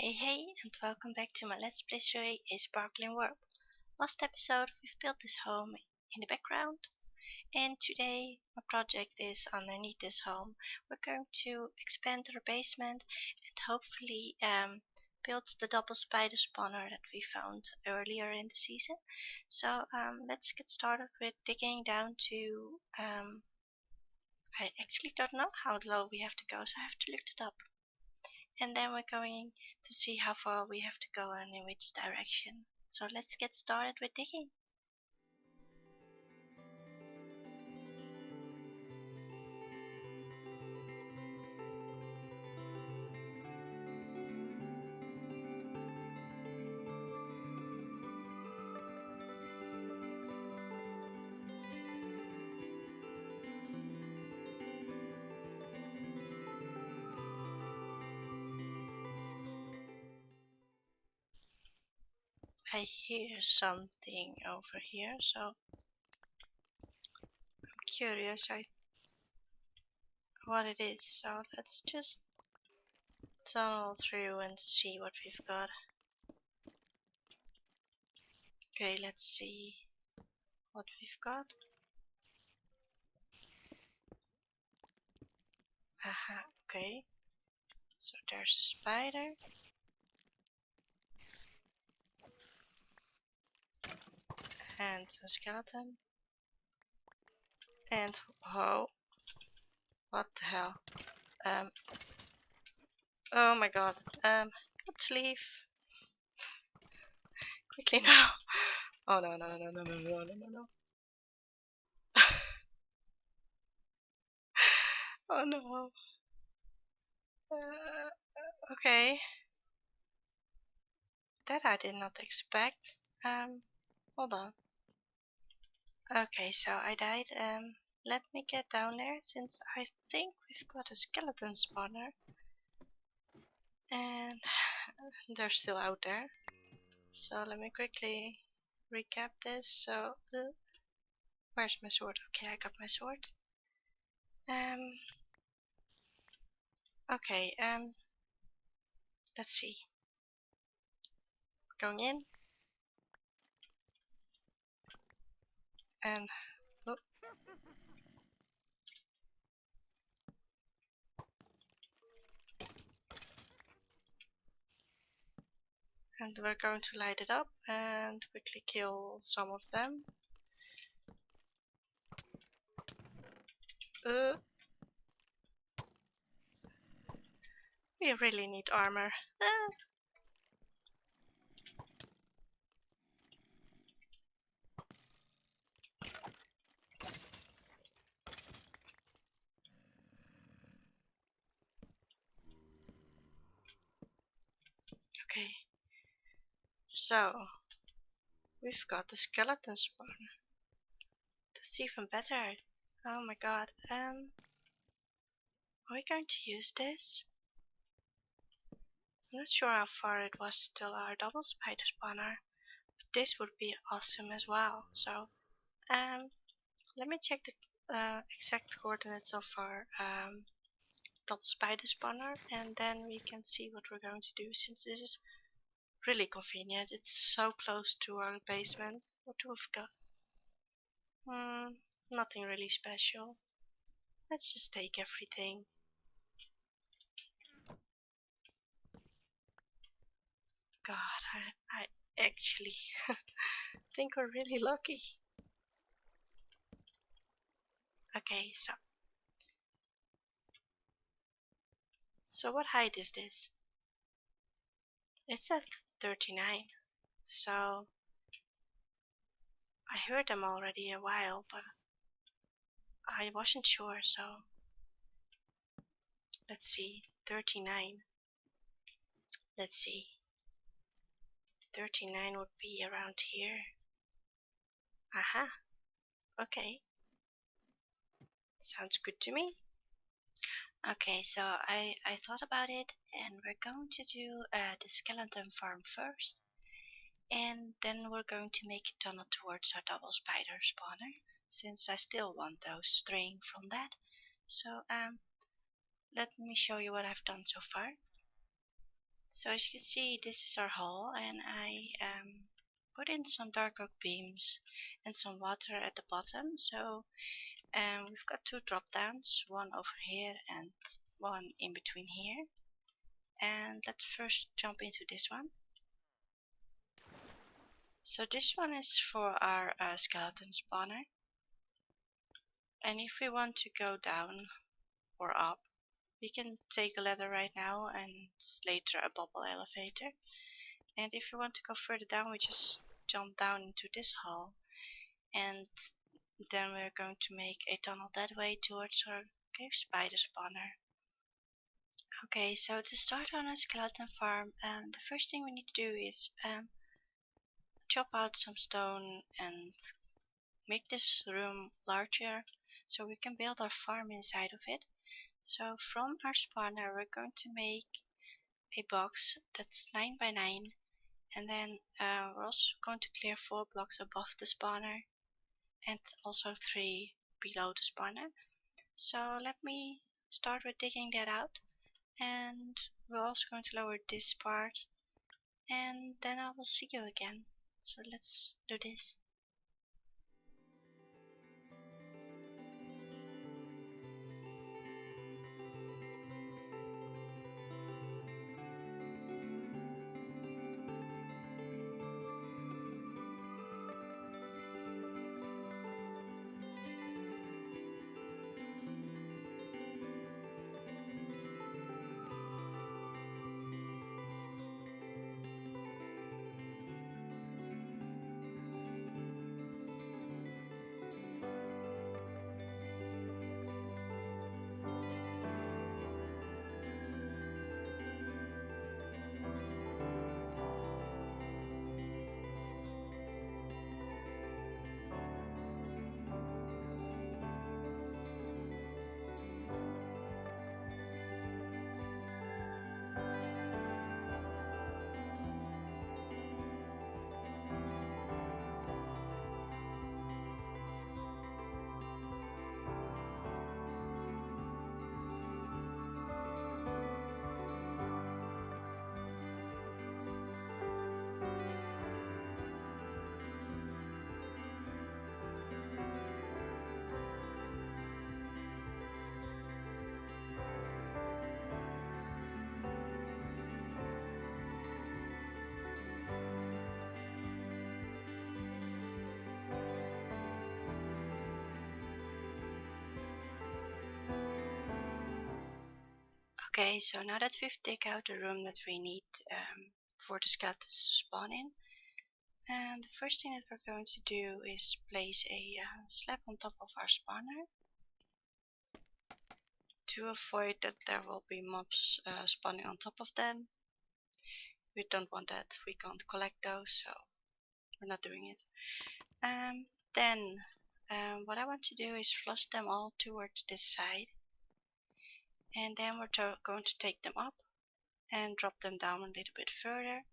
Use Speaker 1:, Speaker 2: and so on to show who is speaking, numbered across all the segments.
Speaker 1: Hey, and welcome back to my Let's Play series, A Sparkling World. Last episode, we've built this home in the background, and today my project is underneath this home. We're going to expand our basement and hopefully build the double spider spawner that we found earlier in the season. So let's get started with digging down to, I actually don't know how low we have to go, so I have to look it up. And then we're going to see how far we have to go and in which direction. So let's get started with digging. I hear something over here, so I'm curious what it is. So let's just tunnel through and see what we've got. Okay, let's see what we've got. Aha, okay. So there's a spider. And a skeleton. And oh, what the hell? Oh my god. Got to leave quickly now. Oh no. Oh no. Okay. That I did not expect. Hold on. Okay, so I died. Let me get down there since I think we've got a skeleton spawner. And they're still out there. So let me quickly recap this. So, where's my sword? Okay, I got my sword. Okay, let's see. Going in. And oh. And we're going to light it up and quickly kill some of them. We really need armor. Okay. So, we've got the skeleton spawner. That's even better. Oh my god. Are we going to use this? I'm not sure how far it was till our double spider spawner. But this would be awesome as well. So, let me check the exact coordinates of our double spider spawner, and then we can see what we're going to do, since this is really convenient. It's so close to our basement. What do we've got? Nothing really special. Let's just take everything. God, I actually think we're really lucky. Okay, so what height is this? It's at 39. So I heard them already a while, but I wasn't sure, so let's see. 39. Let's see. 39 would be around here. Aha. Okay. Sounds good to me. Okay, so I thought about it, and we're going to do the skeleton farm first. And then we're going to make a tunnel towards our double spider spawner, since I still want those string from that. So let me show you what I've done so far. So as you can see, this is our hole, and I put in some dark oak beams and some water at the bottom. So we've got two drop downs, one over here and one in between here. And let's first jump into this one. So this one is for our skeleton spawner. And if we want to go down or up, we can take the ladder right now and later a bubble elevator. And if you want to go further down, we just jump down into this hole, and then we're going to make a tunnel that way towards our cave spider spawner. Okay, so to start on a skeleton farm, the first thing we need to do is chop out some stone and make this room larger so we can build our farm inside of it. So from our spawner, we're going to make a box that's 9 by 9, and then we're also going to clear 4 blocks above the spawner and also 3 below the spawner. So let me start with digging that out, and we're also going to lower this part, and then I will see you again. So let's do this. Okay, so now that we've dig out the room that we need for the skeletons to spawn in, and the first thing that we're going to do is place a slab on top of our spawner to avoid that there will be mobs spawning on top of them. We don't want that, we can't collect those, so we're not doing it. Then what I want to do is flush them all towards this side, and then we're going to take them up and drop them down a little bit further.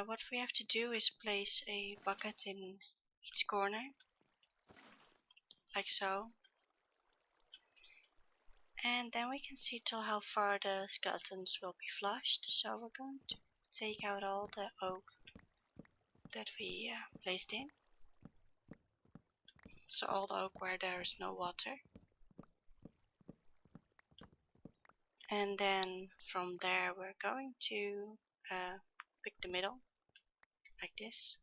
Speaker 1: What we have to do is place a bucket in each corner, like so. And then we can see till how far the skeletons will be flushed. So we're going to take out all the oak that we placed in. So all the oak where there is no water. And then from there we're going to pick the middle, like this,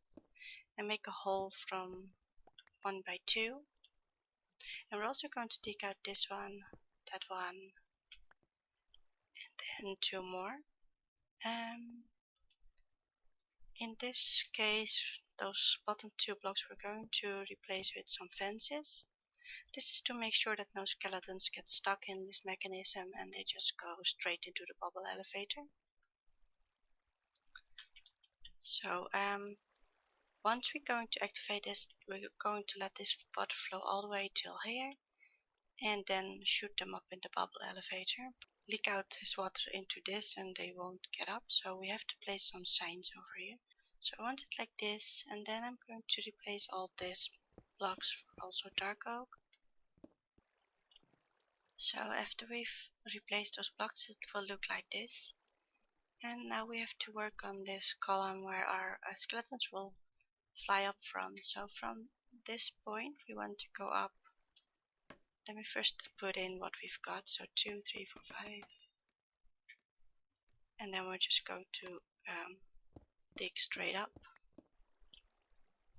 Speaker 1: and make a hole from 1 by 2. And we're also going to dig out this one, that one, and 2 more. In this case, those bottom 2 blocks we're going to replace with some fences. This is to make sure that no skeletons get stuck in this mechanism and they just go straight into the bubble elevator. So once we're going to activate this, we're going to let this water flow all the way till here, and then shoot them up in the bubble elevator. Leak out this water into this and they won't get up, so we have to place some signs over here. So I want it like this, and then I'm going to replace all these blocks for also dark oak. So after we've replaced those blocks, it will look like this. And now we have to work on this column where our skeletons will fly up from. So from this point we want to go up. Let me first put in what we've got. So 2, 3, 4, 5. And then we're just going to dig straight up.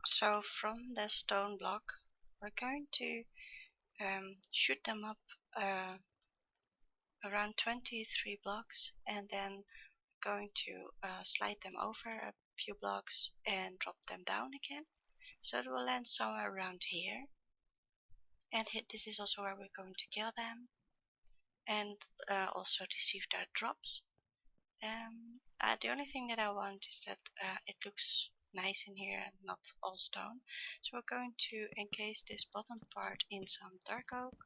Speaker 1: So from the stone block we're going to shoot them up around 23 blocks, and then going to slide them over a few blocks and drop them down again. So it will land somewhere around here. And this is also where we're going to kill them, and also to see if there are drops. The only thing that I want is that it looks nice in here and not all stone. So we're going to encase this bottom part in some dark oak.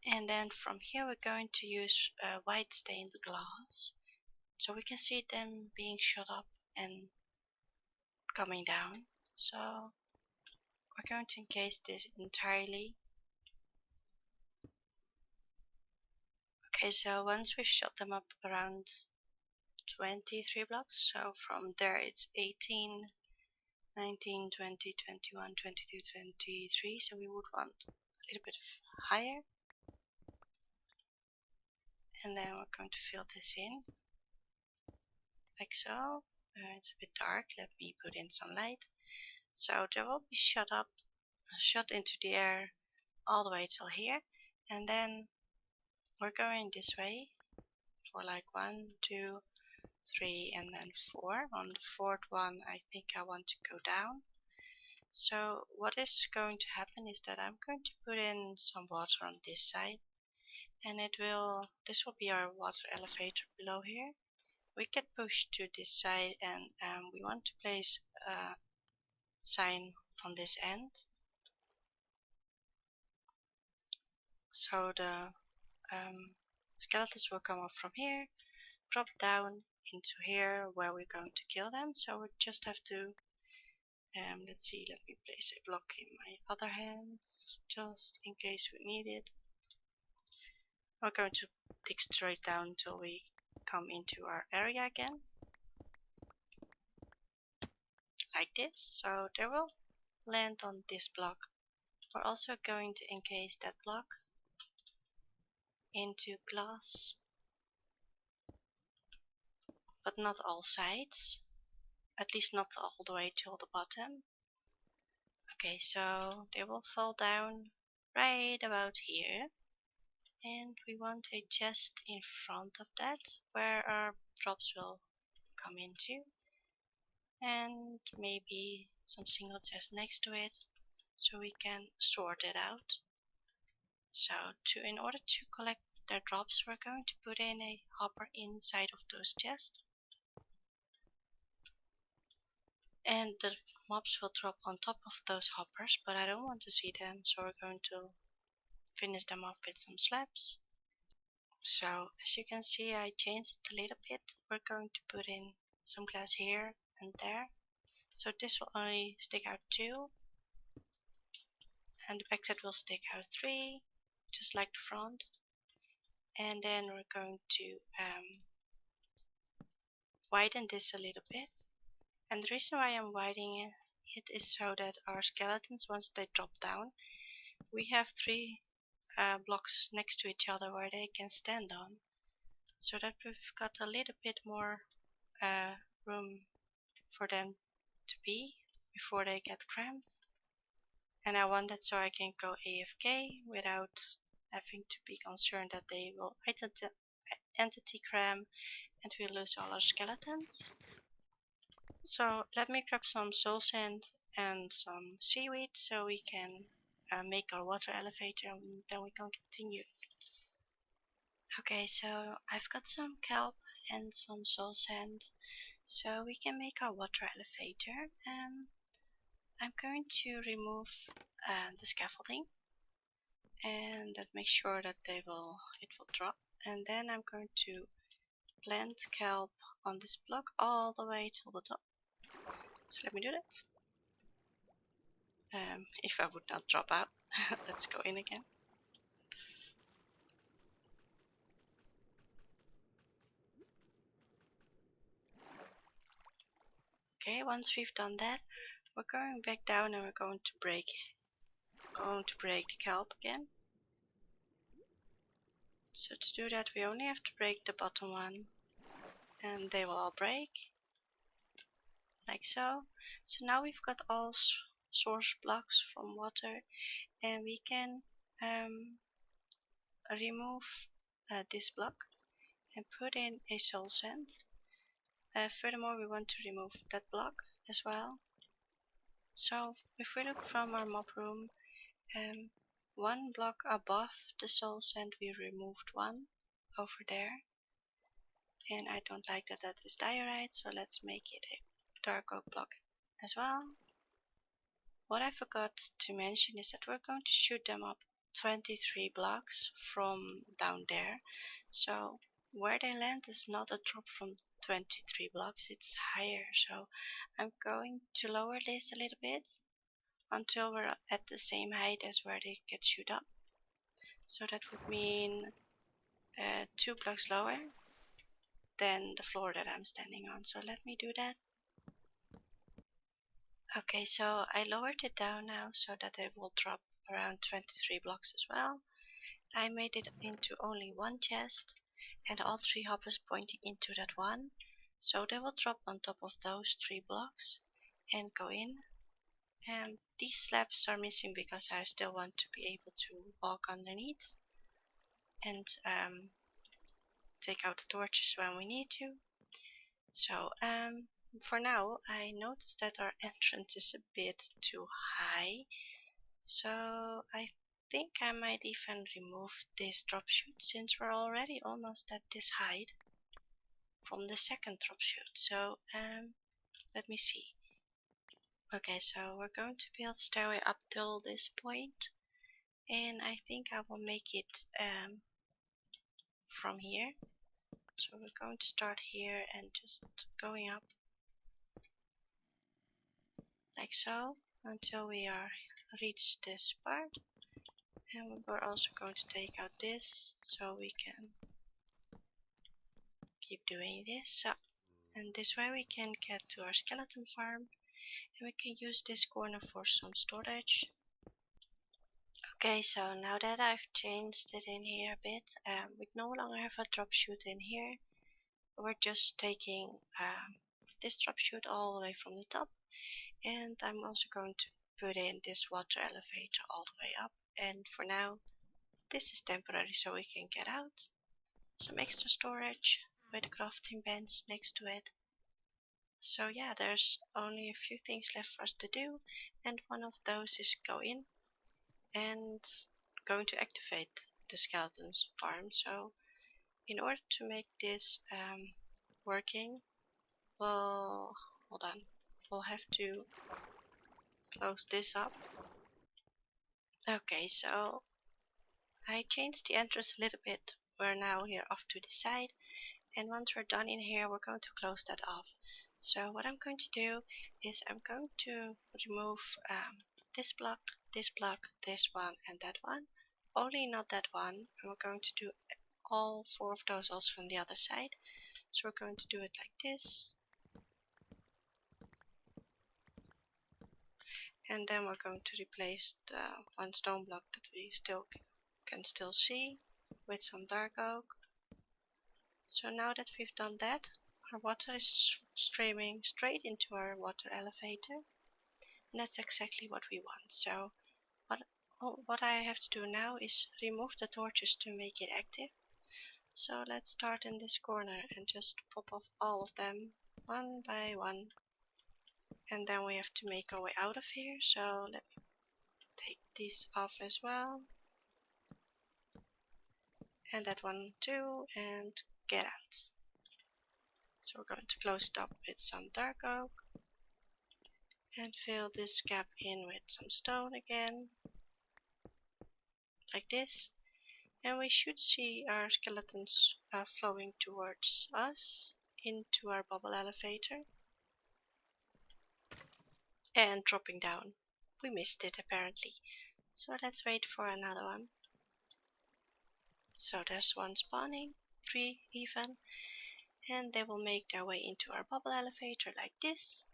Speaker 1: And then from here we're going to use white stained glass, so we can see them being shot up and coming down. So we're going to encase this entirely. Okay, so once we've shot them up around 23 blocks, so from there it's 18, 19, 20, 21, 22, 23, so we would want a little bit higher. And then we're going to fill this in, like so. It's a bit dark, let me put in some light. So they will be shot into the air all the way till here, and then we're going this way for like 1, 2, 3, and then 4. On the fourth one I think I want to go down. So what is going to happen is that I'm going to put in some water on this side, and this will be our water elevator below here. We can push to this side, and we want to place a sign on this end. So the skeletons will come up from here, drop down into here where we're going to kill them. So we just have to, let's see, let me place a block in my other hands just in case we need it. We're going to dig straight down until we come into our area again, like this. So they will land on this block. We're also going to encase that block into glass, but not all sides, at least not all the way till the bottom. Okay, so they will fall down right about here, and we want a chest in front of that where our drops will come into, and maybe some single chests next to it so we can sort it out. So in order to collect their drops, we're going to put in a hopper inside of those chests, and the mobs will drop on top of those hoppers, but I don't want to see them, so we're going to finish them off with some slabs. So as you can see, I changed it a little bit. We're going to put in some glass here and there, so this will only stick out 2, and the backside will stick out 3, just like the front. And then we're going to widen this a little bit, and the reason why I'm widening it is so that our skeletons, once they drop down, we have 3 blocks next to each other where they can stand on, so that we've got a little bit more room for them to be before they get cramped. And I want that so I can go AFK without having to be concerned that they will entity cram and we lose all our skeletons. So let me grab some soul sand and some seaweed so we can make our water elevator, and then we can continue. Okay, so I've got some kelp and some soul sand so we can make our water elevator. I'm going to remove the scaffolding, and that makes sure that it will drop, and then I'm going to plant kelp on this block all the way till the top. So let me do that. If I would not drop out, let's go in again. Okay, once we've done that, we're going back down and we're going to break the kelp again. So to do that, we only have to break the bottom one, and they will all break, like so. So now we've got all source blocks from water, and we can remove this block and put in a soul sand. Furthermore, we want to remove that block as well. So if we look from our mob room, one block above the soul sand, we removed one over there, and I don't like that that is diorite, so let's make it a dark oak block as well. What I forgot to mention is that we're going to shoot them up 23 blocks from down there. So where they land is not a drop from 23 blocks, it's higher. So I'm going to lower this a little bit until we're at the same height as where they get shoot up. So that would mean 2 blocks lower than the floor that I'm standing on. So let me do that. Okay, so I lowered it down now so that it will drop around 23 blocks as well. I made it into only one chest and all 3 hoppers pointing into that one. So they will drop on top of those 3 blocks and go in. And these slabs are missing because I still want to be able to walk underneath and take out the torches when we need to. So for now, I noticed that our entrance is a bit too high, so I think I might even remove this drop chute since we're already almost at this height from the second drop chute. So let me see. Okay, so we're going to build a stairway up till this point, and I think I will make it from here. So we're going to start here and just going up like so until we are reach this part, and we're also going to take out this so we can keep doing this. So, and this way we can get to our skeleton farm, and we can use this corner for some storage. Okay, so now that I've changed it in here a bit, we no longer have a drop chute in here. We're just taking this drop chute all the way from the top, and I'm also going to put in this water elevator all the way up. And for now, this is temporary so we can get out. Some extra storage with a crafting bench next to it. So yeah, there's only a few things left for us to do, and one of those is go in and going to activate the skeleton's farm. So in order to make this working, well, hold on, we'll have to close this up. Okay, so I changed the entrance a little bit. We're now here off to the side, and once we're done in here, we're going to close that off. So what I'm going to do is I'm going to remove this block, this one, and that one. Only not that one. And we're going to do all 4 of those also from the other side. So we're going to do it like this. And then we're going to replace the one stone block that we still can still see with some dark oak. So now that we've done that, our water is streaming straight into our water elevator, and that's exactly what we want. So what I have to do now is remove the torches to make it active. So let's start in this corner and just pop off all of them one by one, and then we have to make our way out of here. So let me take these off as well, and that one too, and get out. So we're going to close it up with some dark oak and fill this gap in with some stone again, like this. And we should see our skeletons flowing towards us into our bubble elevator and dropping down. We missed it apparently, so let's wait for another one. So there's one spawning, 3 even, and they will make their way into our bubble elevator like this.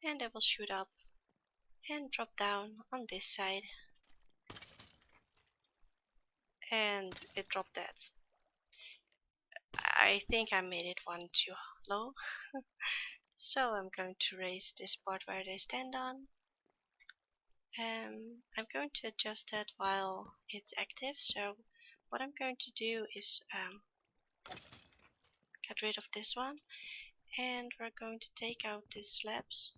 Speaker 1: and they will shoot up and drop down on this side, and it dropped that. I think I made it one too low, so I'm going to raise this part where they stand on. I'm going to adjust that while it's active, so what I'm going to do is get rid of this one, and we're going to take out these slabs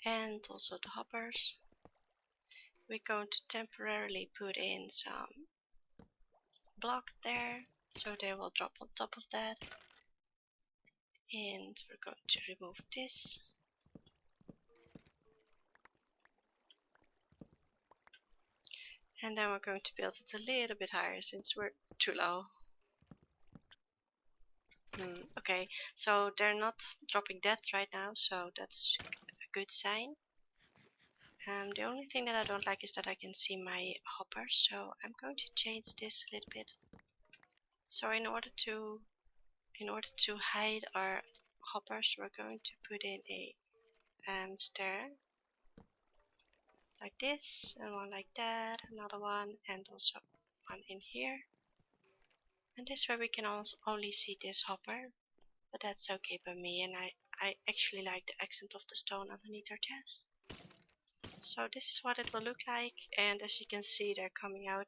Speaker 1: and also the hoppers. We're going to temporarily put in some block there so they will drop on top of that, and we're going to remove this. And then we're going to build it a little bit higher since we're too low. Okay, so they're not dropping that right now, so that's a good sign. The only thing that I don't like is that I can see my hopper, so I'm going to change this a little bit. So in order to hide our hoppers, we're going to put in a stair like this, and one like that, another one, and also one in here. And this way we can also only see this hopper, but that's okay by me, and I actually like the accent of the stone underneath our chest. So this is what it will look like, and as you can see they're coming out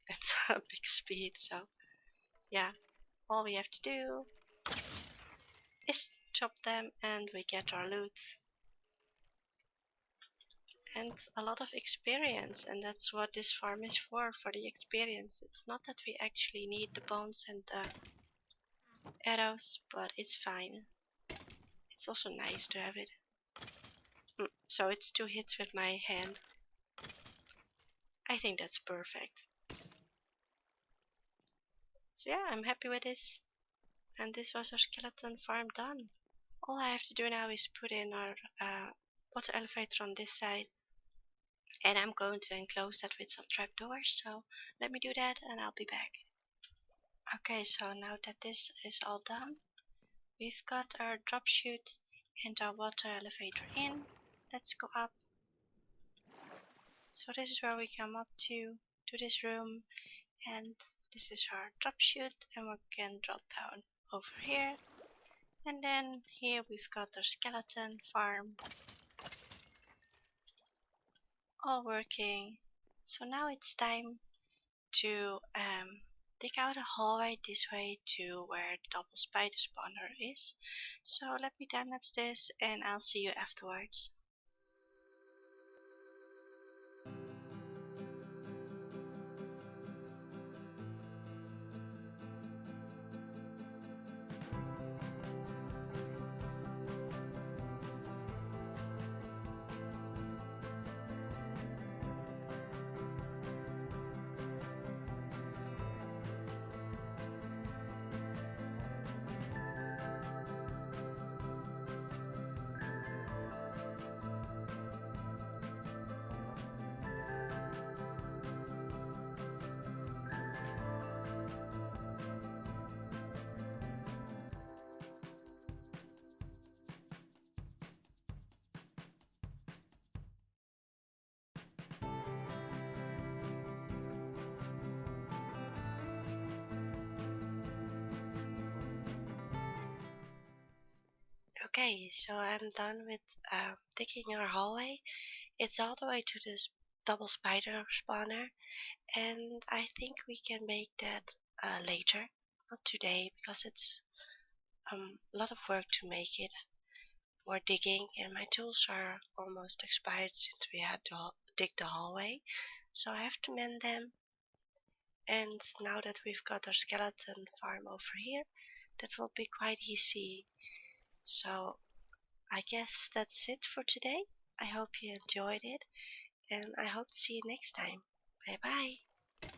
Speaker 1: at a big speed, so yeah, all we have to do is chop them and we get our loot. And a lot of experience, and that's what this farm is for the experience. It's not that we actually need the bones and the arrows, but it's fine. It's also nice to have it. So it's 2 hits with my hand. I think that's perfect. So yeah, I'm happy with this. And this was our skeleton farm done. All I have to do now is put in our water elevator on this side. And I'm going to enclose that with some trapdoors. So let me do that and I'll be back. Okay, so now that this is all done, we've got our drop chute and our water elevator in. Let's go up. So this is where we come up to this room, and this is our drop chute, and we can drop down over here. And then here we've got our skeleton farm all working. So now it's time to dig out a hallway this way to where the double spider spawner is. So let me time lapse this and I'll see you afterwards. Okay, so I'm done with digging our hallway. It's all the way to this double spider spawner, and I think we can make that later, not today, because it's a lot of work to make it. More digging, and my tools are almost expired since we had to dig the hallway, so I have to mend them. And now that we've got our skeleton farm over here, that will be quite easy. So I guess that's it for today. I hope you enjoyed it, and I hope to see you next time. Bye bye.